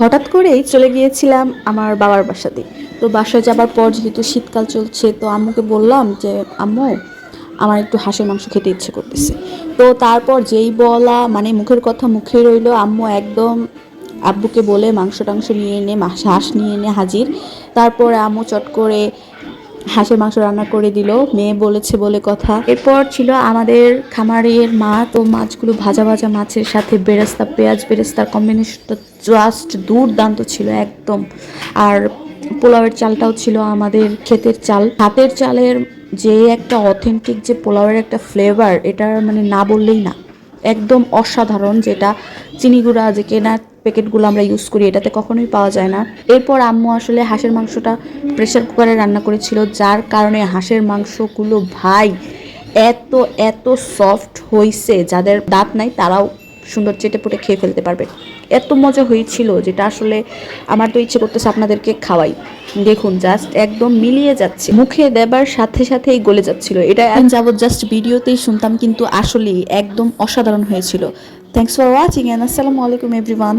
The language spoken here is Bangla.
হঠাৎ করেই চলে গিয়েছিলাম আমার বাবার বাসাতে। তো বাসায় যাবার পর যেহেতু শীতকাল চলছে, তো আম্মুকে বললাম যে আম্মু, আমার একটু হাঁসের মাংস খেতে ইচ্ছে করতেছে। তো তারপর যেই বলা মানে মুখের কথা মুখে রইলো, আম্মু একদম আব্বুকে বলে মাংস টাংস নিয়ে এনে হাঁস নিয়ে এনে হাজির। তারপর আম্মু চট করে হাঁসের মাংস রান্না করে দিল, মেয়ে বলেছে বলে কথা। এরপর ছিল আমাদের খামারের মাছ, তো মাছগুলো ভাজা ভাজা মাছের সাথে বেরেস্তা, পেঁয়াজ বেরেস্তার কম্বিনেশনটা জাস্ট দুর্দান্ত ছিল একদম। আর পোলাওয়ের চালটাও ছিল আমাদের ক্ষেতের চাল। হাতের চালের যে একটা অথেন্টিক যে পোলাওয়ের একটা ফ্লেভার, এটা মানে না বললেই না, একদম অসাধারণ। যেটা চিনি গুঁড়া যে কেনা প্যাকেটগুলো আমরা ইউজ করি, এটাতে কখনোই পাওয়া যায় না। এরপর আম্মু আসলে হাঁসের মাংসটা প্রেসার কুকারে রান্না করেছিল, যার কারণে হাঁসের মাংসগুলো ভাই এত এত সফট হয়েছে, যাদের দাঁত নাই তারাও সুন্দর চেটেপুটে খেয়ে ফেলতে পারবে। এত মজা হয়েছিল যেটা আসলে আমার তো ইচ্ছে করতেছে আপনাদেরকে খাওয়াই। দেখুন জাস্ট একদম মিলিয়ে যাচ্ছে, মুখে দেবার সাথে সাথেই গলে যাচ্ছিল। এটা যাবত জাস্ট ভিডিওতেই শুনতাম, কিন্তু আসলেই একদম অসাধারণ হয়েছিল। থ্যাংকস ফর ওয়াচিং এন্ড আসসালামু আলাইকুম এভরিওয়ান।